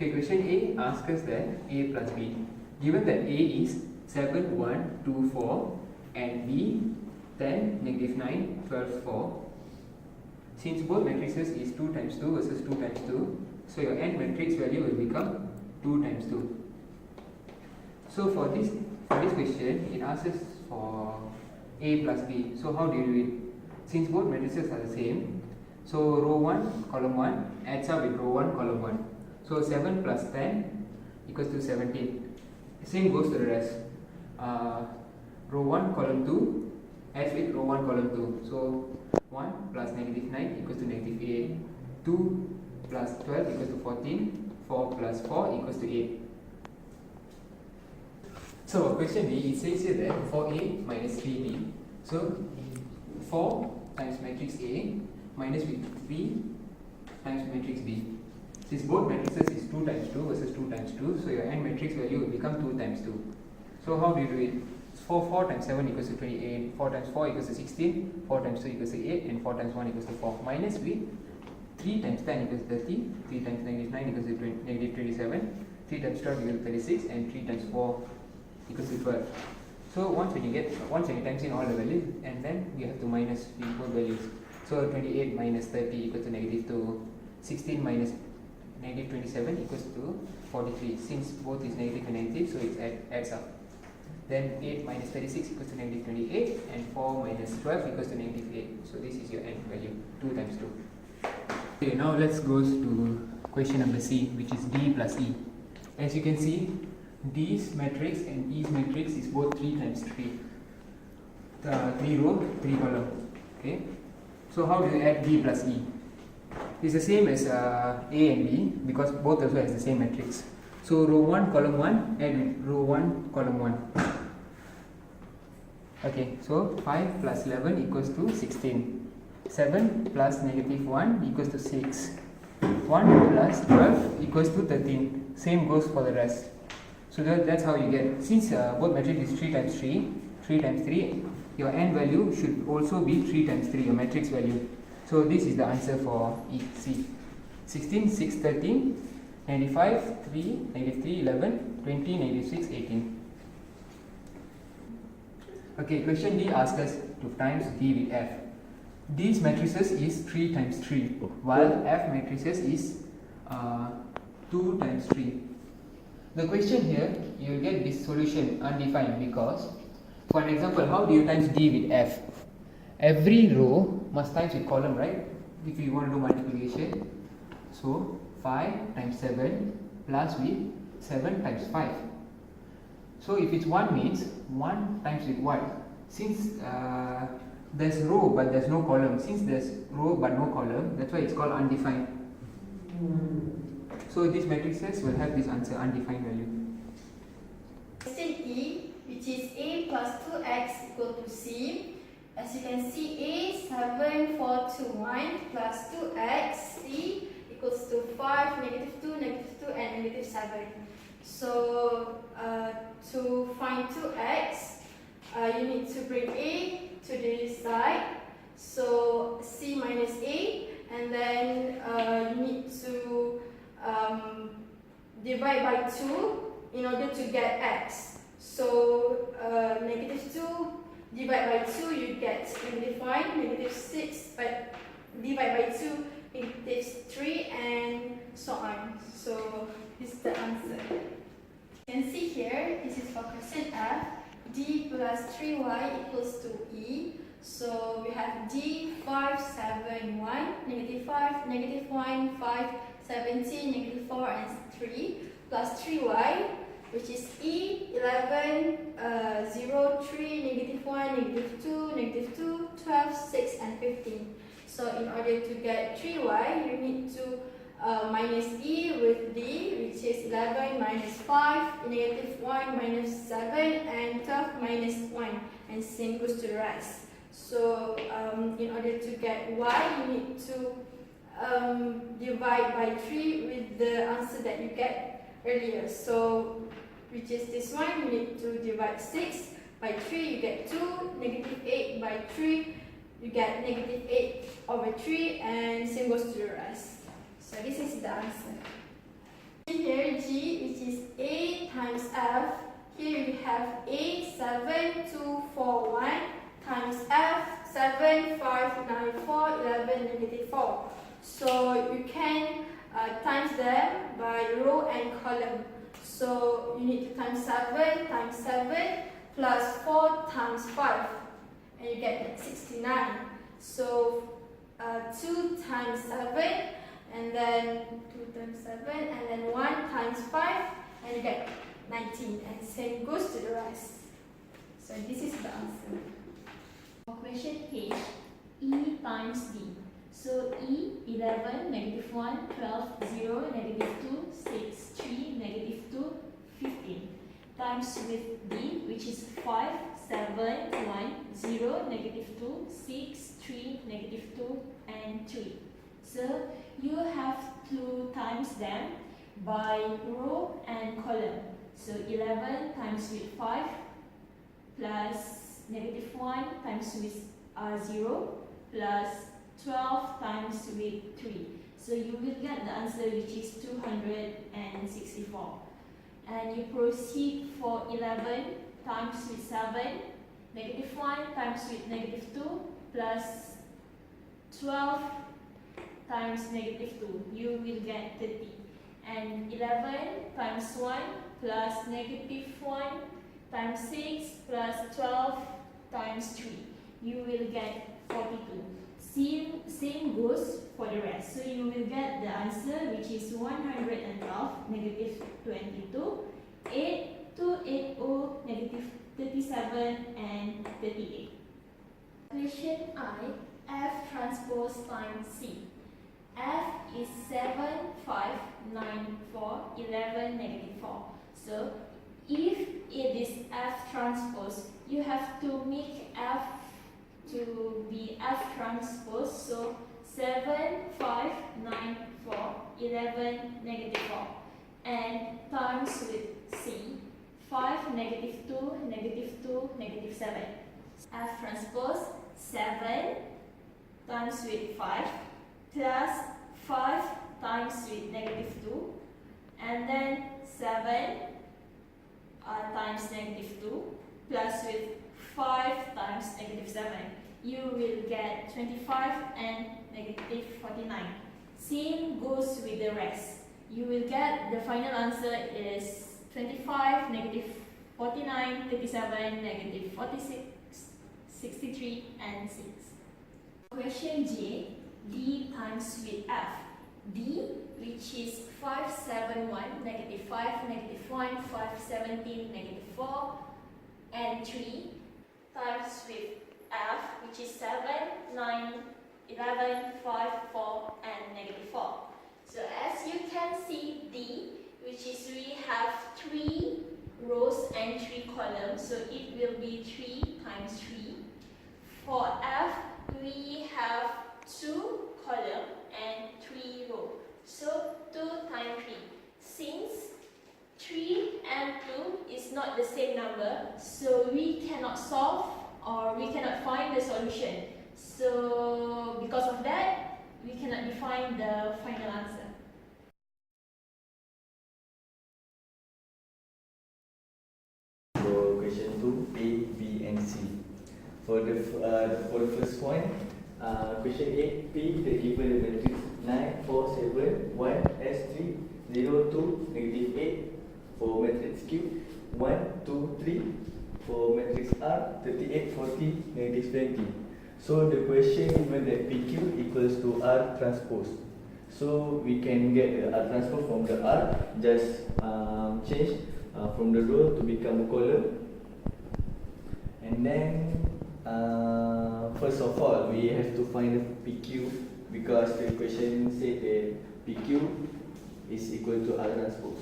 Okay, question A asks us that A plus B. Given that A is 7, 1, 2, 4 and B 10, negative 9, 12, 4. Since both matrices is 2 times 2 versus 2 times 2, so your n matrix value will become 2 times 2. So for this question, it asks us for A plus B. So how do you do it? Since both matrices are the same, so row 1, column 1 adds up with row 1, column 1. So 7 plus 10 equals to 17. Same goes to the rest. Row 1, column 2 adds with row 1, column 2. So 1 plus negative 9 equals to negative 8. 2 plus 12 equals to 14. 4 plus 4 equals to 8. So question B, it says here that 4A minus 3B. So 4 times matrix A minus with 3 times matrix B. Since both matrices is 2 times 2 versus 2 times 2, so your n matrix value will become 2 times 2. So how do you do it? 4 times 7 equals to 28, 4 times 4 equals to 16, 4 times 2 equals to 8, and 4 times 1 equals to 4. Minus with 3 times 10 equals to 30, 3 times negative 9 equals to negative 27, 3 times 12 equals to 36, and 3 times 4 equals to 12. So once when you times in all the values, and then you have to minus the both values. So 28 minus 30 equals to negative 2, 16 minus negative 27 equals to 43. Since both is negative and negative, so it adds up. Then 8 minus 36 equals to negative 28, and 4 minus 12 equals to negative 8. So this is your n value, 2 times 2. Okay, now let's go to question number C, which is D plus E. As you can see, D's matrix and E's matrix is both 3 times 3. 3 row, 3 column. Okay. So how do you add D plus E? It's the same as A and B because both also has the same matrix. So row 1, column 1, add with row 1, column 1. Okay, so 5 plus 11 equals to 16. 7 plus negative 1 equals to 6. 1 plus 12 equals to 13. Same goes for the rest. So that's how you get. Since both matrix is 3 times 3, 3 times 3, your n value should also be 3 times 3, your matrix value. So this is the answer for C. 16, 6, 13, 95, 3, negative 3, 11, 20, negative 6, 18. Okay, question D asks us to times D with F. These matrices is 3 times 3, while F matrices is 2 times 3. The question here, you will get this solution undefined because, for an example, how do you times D with F? Every row must times with column, right? If you want to do multiplication. So 5 times 7 plus with 7 times 5. So if it's 1 means 1 times with what? Since there's row but there's no column. Since there's row but no column, that's why it's called undefined. So these matrices will have this answer, undefined value. Question E, which is A plus 2x equal to C. As you can see, A 7, 4, 2, 1 plus 2x, C equals to 5, negative 2, and negative 7. So to find 2x, you need to bring A to this side. So C minus A, and then you need to divide by 2 in order to get x. So negative 2 divide by 2, you get negative 1, negative 6, but divide by 2, negative 3, and so on. So this is the answer. You can see here, this is for question F, D plus 3y equals to E. So we have D 5, 7, 1, negative 5, negative 1, 5, 17, negative 4, and 3, plus 3y, which is E 11, 0, 3, negative 1, negative 2, 12, 6, and 15. So in order to get 3y, you need to minus E with D, which is 11 minus 5, negative 1 minus 7, and 12 minus 1, and same goes to the rest. So in order to get y, you need to divide by 3 with the answer that you get earlier. So which is this one, you need to divide 6 by 3, you get 2, negative 8 by 3, you get negative 8 over 3, and same goes to the rest. So this is the answer. Here G, which is A times F. Here we have A 7241 times F 7594 11 negative 4. So you can times them by row and column. So you need to times 7 times 7 plus 4 times 5, and you get 69. So 2 times 7, and then 2 times 7, and then 1 times 5, and you get 19. And same goes to the rest. So this is the answer. For question H, E times D. So E, 11, negative 1, 12, 0, negative 2, 6, 3, negative 2, 15. Times with D, which is 5, 7, 1, 0, negative 2, 6, 3, negative 2, and 3. So you have to times them by row and column. So 11 times with 5 plus negative 1 times with 0 plus 12 times with 3. So you will get the answer, which is 264. And you proceed for 11 times with 7, negative 1 times with negative 2 plus 12 times negative 2. You will get 30. And 11 times 1 plus negative 1 times 6 plus 12 times 3. You will get 42. Same goes for the rest. So you will get the answer, which is 112, negative 22, 8, 280, negative 37, and 38. Question I, F transpose times C. F is 7, 5, 9, 4, 11, negative 4. So if it is F transpose, you have to make F to be F transpose. So 7, 5, 9, 4, 11, negative 4. And times with C, 5, negative 2, negative 2, negative 7. F transpose 7 times with 5 plus 5 times with negative 2, and then 7 times negative 2 plus with 5 times negative 7. You will get 25 and negative 49. Same goes with the rest. You will get the final answer is 25, negative 49, 37, negative 46, 63, and 6. Question J, D times with F. D, which is 571, negative 5, negative 1, 517, negative 4, and 3, times with F, which is 7, 9, 11, 5, 4, and negative 4. So as you can see, D, which is we have 3 rows and 3 columns, so it will be 3 times 3. For F, we have 2 columns and 3 rows, so 2 times 3. Since 3 and 2 is not the same number, so we cannot solve or we cannot find the solution. So because of that, we cannot define the final answer. For question 2, A, B, and C. For the first one, question A, P, the given matrix 9, 4, 7, 1, S3, 0, 2, negative 8. For matrix Q, 1, 2, 3. For matrix R, 38, 40, negative 20. So the question given that PQ equals to R transpose. So we can get the R transpose from the R, just change from the row to become a column. And then first of all, we have to find the PQ, because the question said that PQ is equal to R transpose.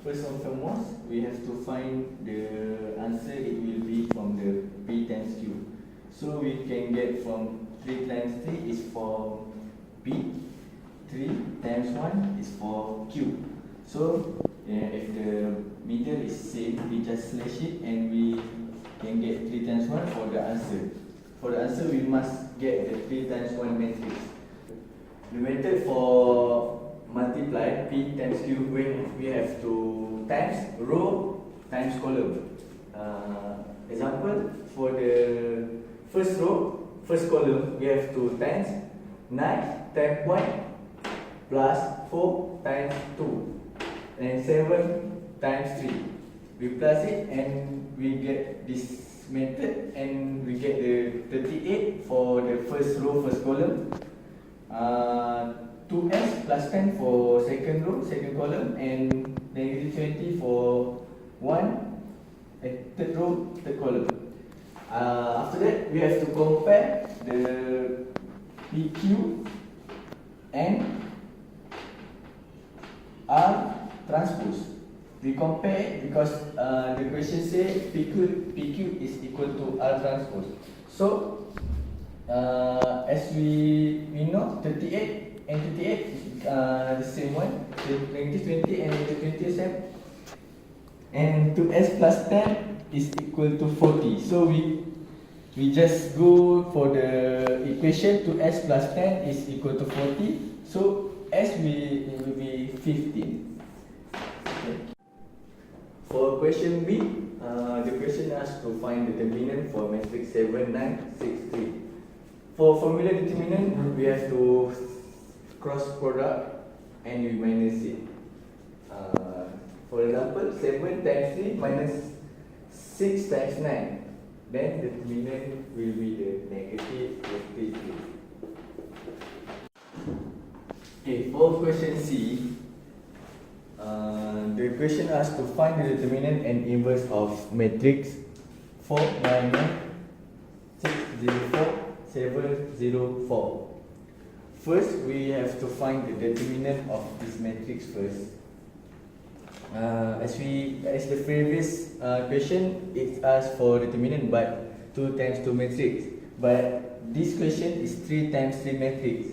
First and foremost, we have to find the answer. It will be from the P times Q. So we can get from 3 times 3 is for P, 3 times 1 is for Q. So if the middle is same, we just slash it and we can get 3 times 1 for the answer. For the answer, we must get the 3 times 1 matrix. The method for multiplying multiply P times Q when we have to times row times column. Example, for the first row, first column, we have to times 9 times 1 plus 4 times 2 and 7 times 3. We plus it and we get this method and we get the 38 for the first row, first column. 2s plus 10 for second row, second column, and negative 20 for third row, third column. After that, we have to compare the PQ and R transpose. We compare because the question say PQ is equal to R transpose. So as we know, 38 and 38 the same one, the negative 20 and negative 20 is same, and 2s plus 10 is equal to 40. So we just go for the equation. 2s plus 10 is equal to 40. So s it will be 15. Okay. For question B, the question asks to find the determinant for matrix 7, 9, 6, 3. For formula determinant, we have to cross product and we minus it. For example, 7 times 3 minus 6 times 9. Then the determinant will be the negative 33. Okay, for question C, the question asks to find the determinant and inverse of matrix 4, 9, 6, 0, 4, 7, 0, 4. First, we have to find the determinant of this matrix first. As the previous question, it asks for determinant but 2 times 2 matrix. But this question is 3 times 3 matrix.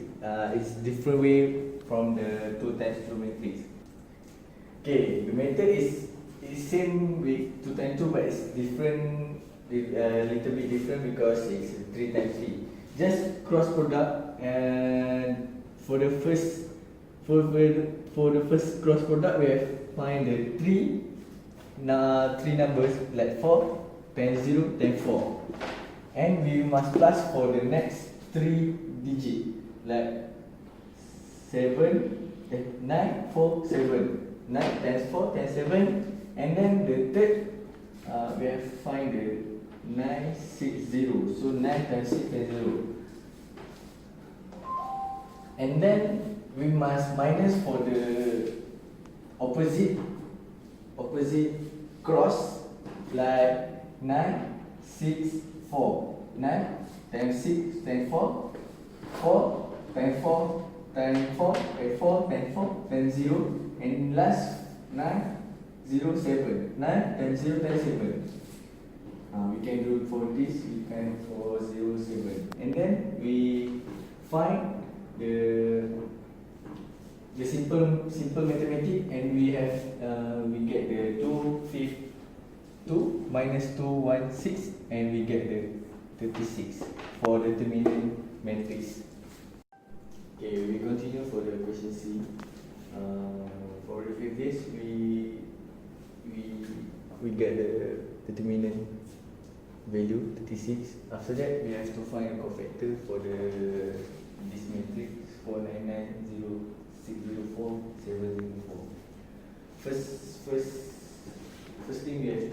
It's different way from the 2 times 2 matrix. Okay, the method is same with 2 times 2, but it's different, a little bit different because it's 3 times 3. Just cross product, and for the first cross product, we have find the three numbers like 4 times 0 times 4, and we must plus for the next 3 digit like 9, 4, 7, 9 times 4 times 7, and then the third we have find the 9, 6, 0. So 9 times 6 times 0. And then we must minus for the opposite cross like 9, 6, 4. 9 times 6 times 4. 4 times 4 times 4 and 4 times 4 times 0. And last 9, 0, 7. 9 times 0 times 7. We can do for this, we can for 0, 7. And then we find the simple mathematics, and we have we get the 2 minus 2, 1, 6, and we get the 36 for the determinant matrix. Okay, we continue for the question C. For the previous, we get the determinant value 36. After that, we have to find a cofactor for this matrix 499, 604, 704. First thing we have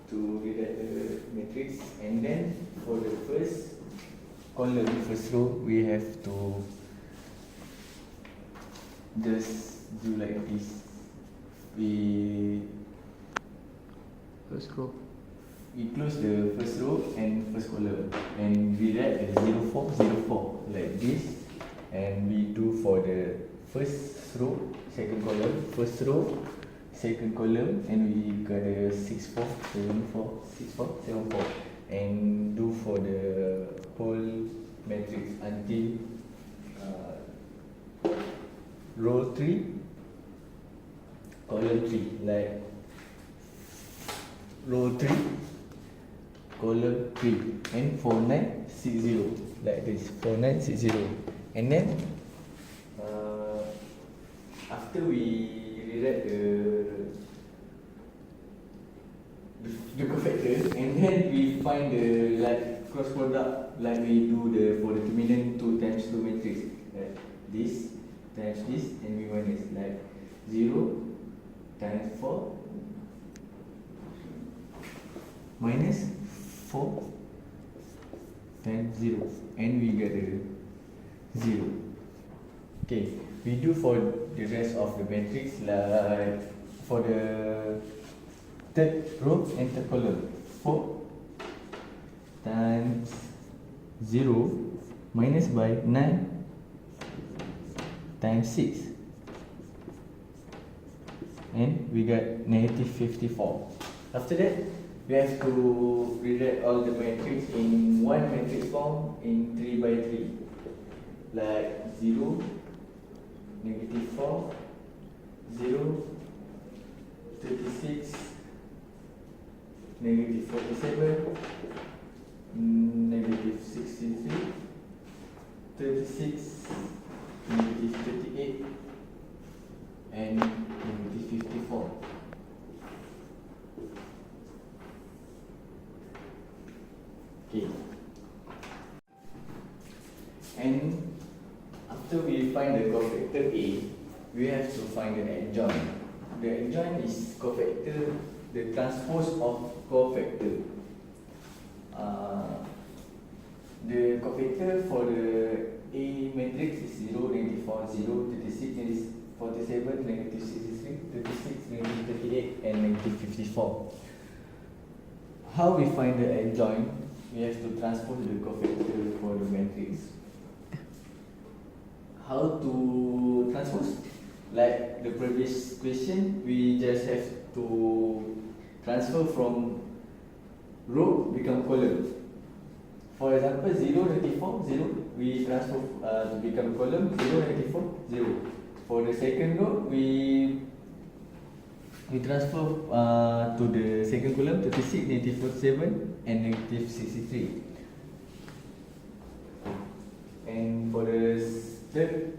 to rewrite the matrix, and then for the first column, first row, we have to just do like this. We close the first row and first column, and we write the 04, 04 like this, and we do for the first row, second column, first row, second column, and we got the 64, 74, 64, 74, and do for the whole matrix until row 3, column 3, like row 3, column 3, and 4960 like this, 4960, and then after we rewrite the cofactor, and then we find the like cross product, like we do for the determinant 2 times 2 matrix, like this times this, and we minus like 0 times 4 minus 4 times 0, and we get a 0. Okay, we do for the rest of the matrix, like for the third row and third column. 4 times 0 minus by 9 times 6, and we got negative 54. After that, we have to rewrite all the matrix in one matrix form in 3 by 3, like 0, negative 4, 0, 36, negative 47, negative 63, 36, negative 38, and negative 54. Okay. And after we find the cofactor A, we have to find the adjoint. The adjoint is cofactor, the transpose of cofactor. The cofactor for the A matrix is 0, negative 4, 0, 36, negative 47, negative 63, 36, negative 38, and negative 54. How we find the adjoint? We have to transpose the cofactor for the matrix. How to transpose? Like the previous question, we just have to transfer from row become column. For example, 0, negative 4, 0, we transfer to become column, 0, negative 4, 0. For the second row, we transfer to the second column, 36, negative 47, and negative 63. And for the third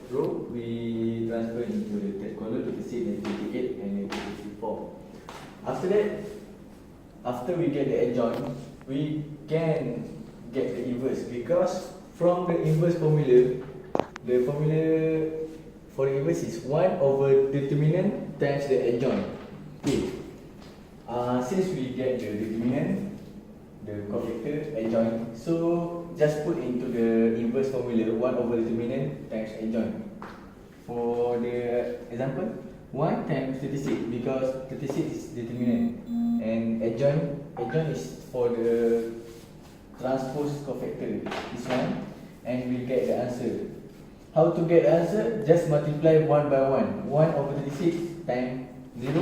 row, we transfer into the third column, 36, negative 38, and negative 54. After that, after we get the adjoint, we can get the inverse, because from the inverse formula, the formula for the inverse is 1 over determinant times the adjoint. Okay. Since we get the determinant, the cofactor, adjoint, so just put into the inverse formula 1 over determinant times adjoint. For the example, 1 times 36, because 36 is determinant, and adjoint is for the transpose cofactor, this one, and we get the answer. How to get the answer? Just multiply 1 by 1. 1 over 36 times 0,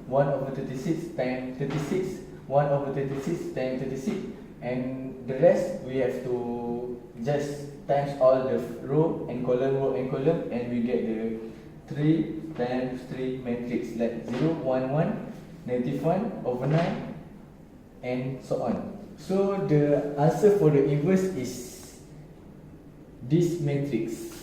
1 over 36 times 36, 1 over 36 times 36, and the rest we have to just times all the row and column, and we get the 3 times 3 matrix, like 0, 1, 1, negative 1 over 9, and so on. So the answer for the inverse is this matrix.